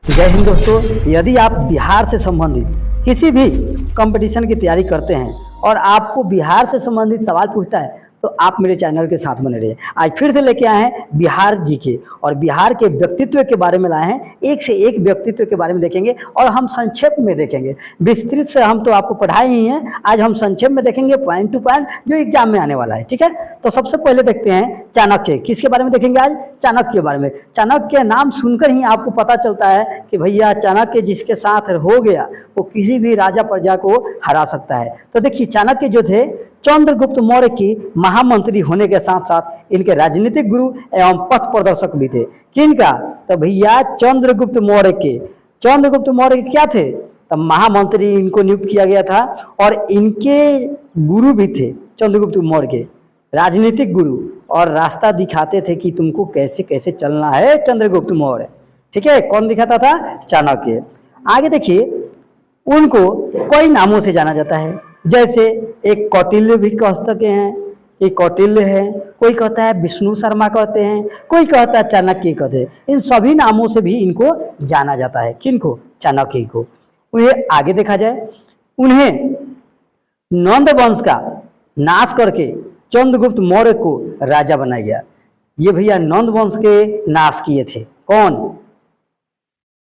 जय हिंद दोस्तों। यदि आप बिहार से संबंधित किसी भी कंपटीशन की तैयारी करते हैं और आपको बिहार से संबंधित सवाल पूछता है तो आप मेरे चैनल के साथ बने रहिए। आज फिर से लेके आए हैं बिहार जीके और बिहार के व्यक्तित्व के बारे में लाए हैं। एक से एक व्यक्तित्व के बारे में देखेंगे और हम संक्षेप में देखेंगे। विस्तृत से हम तो आपको पढ़ाए ही हैं, आज हम संक्षेप में देखेंगे पॉइंट टू पॉइंट जो एग्जाम में आने वाला है। ठीक है, तो सबसे पहले देखते हैं चाणक्य। किसके बारे में देखेंगे आज? चाणक्य के बारे में। चाणक्य नाम सुनकर ही आपको पता चलता है कि भैया चाणक्य जिसके साथ हो गया वो किसी भी राजा प्रजा को हरा सकता है। तो देखिए चाणक्य जो थे चंद्रगुप्त मौर्य की महामंत्री होने के साथ साथ इनके राजनीतिक गुरु एवं पथ प्रदर्शक भी थे। किनका? तो भैया चंद्रगुप्त मौर्य के। चंद्रगुप्त मौर्य क्या थे? तो महामंत्री इनको नियुक्त किया गया था और इनके गुरु भी थे चंद्रगुप्त मौर्य के, राजनीतिक गुरु, और रास्ता दिखाते थे कि तुमको कैसे कैसे चलना है चंद्रगुप्त मौर्य। ठीक है, कौन दिखाता था? चाणक्य। आगे देखिए उनको कई नामों से जाना जाता है, जैसे एक कौटिल्य भी कह सकते हैं, एक कौटिल्य है, कोई कहता है विष्णु शर्मा कहते हैं, कोई कहता है चाणक्य कहते हैं। इन सभी नामों से भी इनको जाना जाता है। किनको? चाणक्य को। उन्हें आगे देखा जाए, उन्हें नंद वंश का नाश करके चंद्रगुप्त मौर्य को राजा बनाया गया। ये भैया नंद वंश के नाश किए थे। कौन?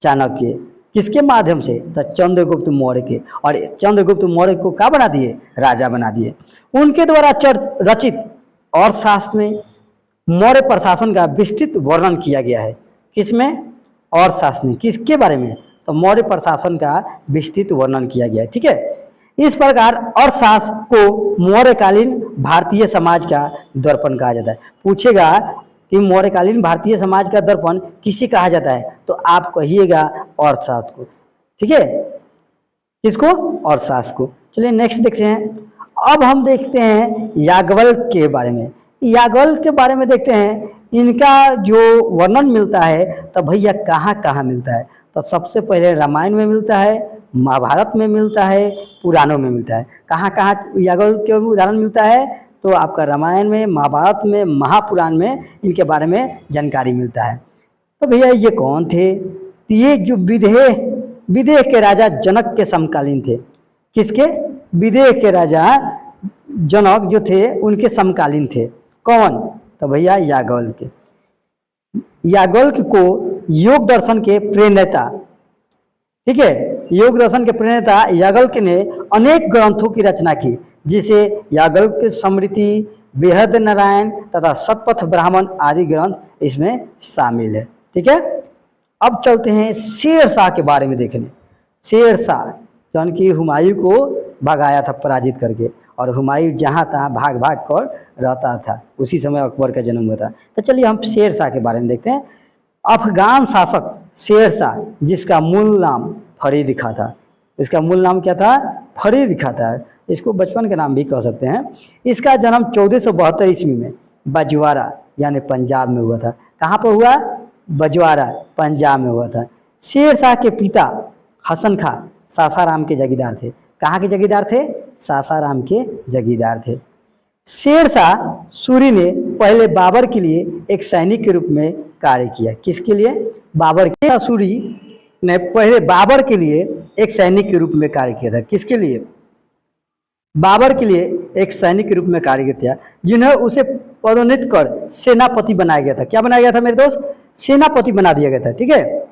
चाणक्य। किसके माध्यम से? तो चंद्रगुप्त मौर्य के। और चंद्रगुप्त मौर्य को क्या बना दिए? राजा बना दिए। उनके द्वारा रचित अर्थशास्त्र में मौर्य प्रशासन का विस्तृत वर्णन किया गया है। किसमें? अर्थशास्त्र में। किसके बारे में? तो मौर्य प्रशासन का विस्तृत वर्णन किया गया है। ठीक है, इस प्रकार अर्थशास्त्र को मौर्यकालीन भारतीय समाज का दर्पण कहा जाता है। पूछेगा कि मौर्यकालीन भारतीय समाज का दर्पण किसे कहा जाता है, तो आप कहिएगा अर्थशास्त्र को। ठीक है, किसको? अर्थशास्त्र को। चलिए नेक्स्ट देखते हैं। अब हम देखते हैं याज्ञवल्क्य के बारे में। याज्ञवल्क्य के बारे में देखते हैं, इनका जो वर्णन मिलता है तो भैया कहाँ कहाँ मिलता है? तो सबसे पहले रामायण में मिलता है, महाभारत में मिलता है, पुराणों में मिलता है। कहाँ कहाँ याज्ञवल्क्य के उदाहरण मिलता है? तो आपका रामायण में, महाभारत में, महापुराण में इनके बारे में जानकारी मिलता है। तो भैया ये कौन थे? ये जो विदेह के राजा जनक के समकालीन थे। किसके? विदेह के राजा जनक जो थे उनके समकालीन थे। कौन? तो भैया याज्ञवल्क्य। याज्ञवल्क्य को योग दर्शन के प्रणेता, ठीक है, योग दर्शन के प्रणेता याज्ञवल्क्य ने अनेक ग्रंथों की रचना की, जिसे याज्ञवल्क्य स्मृति, बृहद नारायण तथा शतपथ ब्राह्मण आदि ग्रंथ इसमें शामिल है। ठीक है, अब चलते हैं शेरशाह के बारे में देखने। शेरशाह जौन की हुमायूं को भगाया था पराजित करके, और हुमायूं जहाँ तहाँ भाग भाग कर रहता था, उसी समय अकबर का जन्म हुआ था। तो चलिए हम शेरशाह के बारे में देखते हैं। अफगान शासक शेरशाह, जिसका मूल नाम फरीद खां था। इसका मूल नाम क्या था? फरीद खां था। इसको बचपन का नाम भी कह सकते हैं। इसका जन्म 1472 ईस्वी में बजवारा यानी पंजाब में हुआ था। कहाँ पर हुआ? बजवारा, पंजाब में हुआ था। शेरशाह के पिता हसन खां सासाराम के जगीरदार थे। कहाँ के जगीरदार थे? सासाराम के जगीरदार थे। शेरशाह सूरी ने पहले बाबर के लिए एक सैनिक के रूप में कार्य किया। किसके लिए? बाबर के। सूरी ने पहले बाबर के लिए एक सैनिक के रूप में कार्य किया था। किसके लिए? बाबर के लिए एक सैनिक के रूप में कार्य किया, जिन्हें उसे पदोन्नत कर सेनापति बनाया गया था। क्या बनाया गया था मेरे दोस्त? सेनापति बना दिया गया था। ठीक है,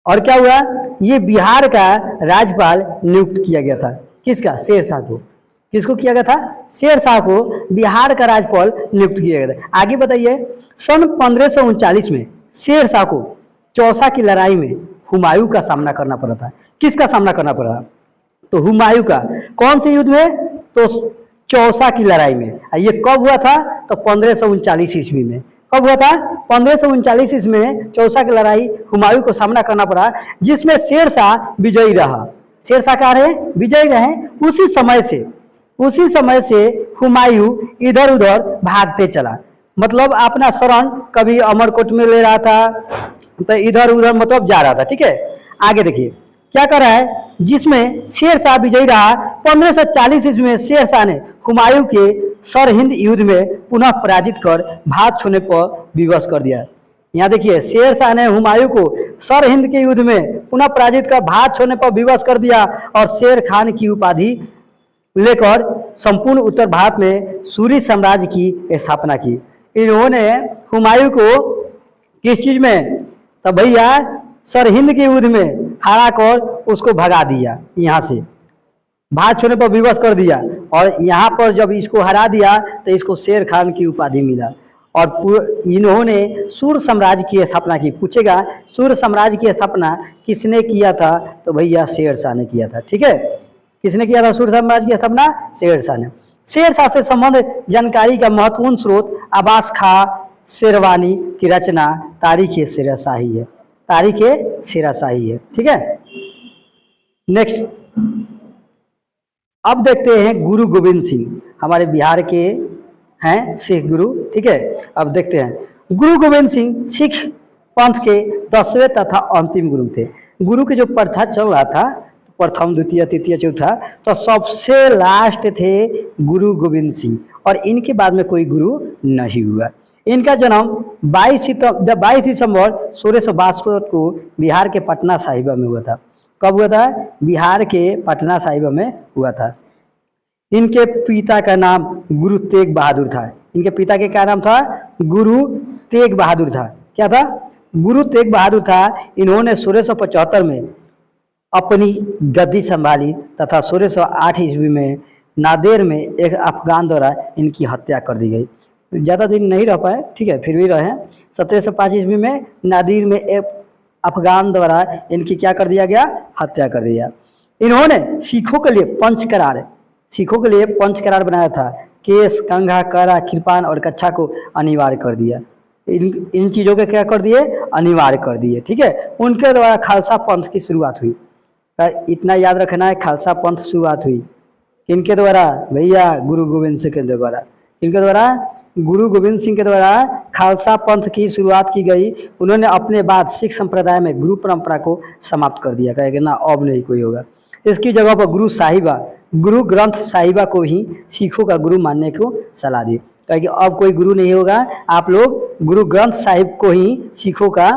और क्या हुआ? ये बिहार का राज्यपाल नियुक्त किया गया था। किसका? शेरशाह को। किसको किया गया था? शेरशाह को बिहार का राज्यपाल नियुक्त किया गया था। आगे बताइए, सन 1539 में शेरशाह को चौसा की लड़ाई में हुमायूं का सामना करना पड़ा था। किसका सामना करना पड़ा? तो हुमायूं का। कौन से युद्ध में? तो चौसा की लड़ाई में। ये कब हुआ था? तो 1539 ईस्वी में। कब हुआ था? 1539 ईस्वी में चौसा की लड़ाई हुमायूं को सामना करना पड़ा, जिसमें शेरशाह विजयी रहा। शेरशाह कहाँ रहे? विजयी रहे। उसी समय से हुमायूं इधर उधर भागते चला, मतलब अपना शरण कभी अमरकोट में ले रहा था, तो इधर उधर मतलब जा रहा था। ठीक है, आगे देखिए क्या कर रहा है, जिसमें शेरशाह विजयी रहा। 1540 ईस्वी में शेरशाह ने हुमायूं के सरहिंद युद्ध में पुनः पराजित कर भारत छोड़ने पर विवश कर दिया। यहाँ देखिए, शेर शाह ने हुमायूं को सर हिंद के युद्ध में पुनः पराजित कर भारत छोड़ने पर विवश कर दिया और शेर खान की उपाधि लेकर संपूर्ण उत्तर भारत में सूरी साम्राज्य की स्थापना की। इन्होंने हुमायूं को किस चीज में, तो भैया सर हिंद के युद्ध में हरा कर उसको भगा दिया, यहाँ से भारत छोड़ने पर विवश कर दिया, और यहाँ पर जब इसको हरा दिया तो इसको शेर खान की उपाधि मिला। और इन्होंने सूर साम्राज्य की स्थापना की। पूछेगा सूर साम्राज्य की स्थापना किसने किया था, तो भैया शेर शाह ने किया था। ठीक है, किसने किया था सूर साम्राज्य की स्थापना? शेर शाह ने। शेर शाह से संबंधित जानकारी का महत्वपूर्ण स्रोत अब्बास खां शेरवानी की रचना तारीख-ए शेरशाही है। तारीख-ए शेरशाही है। ठीक है, नेक्स्ट अब देखते हैं गुरु गोविंद सिंह, हमारे बिहार के हैं सिख गुरु। ठीक है, अब देखते हैं गुरु गोविंद सिंह सिख पंथ के 10वें तथा अंतिम गुरु थे। गुरु की जो प्रथा चल रहा था, प्रथम द्वितीय तृतीय चौथा, तो सबसे लास्ट थे गुरु गोविंद सिंह, और इनके बाद में कोई गुरु नहीं हुआ। इनका जन्म 22 दिसंबर 1662 को बिहार के पटना साहिबा में हुआ था। कब हुआ था? बिहार के पटना साहिबा में हुआ था। इनके पिता का नाम गुरु तेग बहादुर था। इनके पिता के क्या नाम था? गुरु तेग बहादुर था। क्या था? गुरु तेग बहादुर था। इन्होंने 1675 में अपनी गद्दी संभाली तथा 1608 ईस्वी में नादेर में एक अफगान द्वारा इनकी हत्या कर दी गई। ज़्यादा दिन नहीं रह पाए, ठीक है, फिर भी रहे। 1705 ईस्वी में नादेर में एक अफगान द्वारा इनकी क्या कर दिया गया? हत्या कर दिया। इन्होंने सिखों के लिए पंच करार बनाया था। केस, कंघा, करा, कृपान और कच्छा को अनिवार्य कर दिया। इन चीज़ों के क्या कर दिए? अनिवार्य कर दिए। ठीक है, उनके द्वारा खालसा पंथ की शुरुआत हुई। इतना याद रखना है, खालसा पंथ शुरुआत हुई किनके द्वारा? भैया गुरु गोविंद सिंह के द्वारा। किनके द्वारा? गुरु गोविंद सिंह के द्वारा खालसा पंथ की शुरुआत की गई। उन्होंने अपने बाद सिख संप्रदाय में गुरु परंपरा को समाप्त कर दिया, कहेगा ना अब नहीं कोई होगा। इसकी जगह पर गुरु ग्रंथ साहिबा को ही सिखों का गुरु मानने को सलाह दी, कहे कि अब कोई गुरु नहीं होगा, आप लोग गुरु ग्रंथ साहिब को ही सिखों का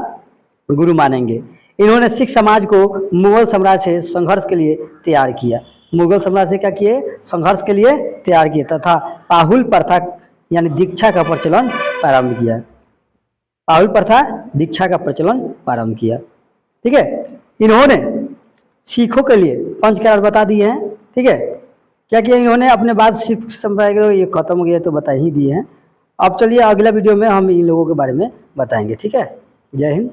गुरु मानेंगे। इन्होंने सिख समाज को मुगल साम्राज्य से संघर्ष के लिए तैयार किया। मुगल साम्राज्य से क्या किए? संघर्ष के लिए तैयार किए, तथा पाहुल प्रथा यानी दीक्षा का प्रचलन प्रारंभ किया। पाहुल प्रथा दीक्षा का प्रचलन प्रारंभ किया। ठीक है, इन्होंने सिखों के लिए पंच करार बता दिए हैं। ठीक है, क्या किया इन्होंने? अपने बाद सिख संप्रदाय के ये खत्म हो गया तो बता ही दिए हैं। अब चलिए अगला वीडियो में हम इन लोगों के बारे में बताएंगे। ठीक है, जय हिंद।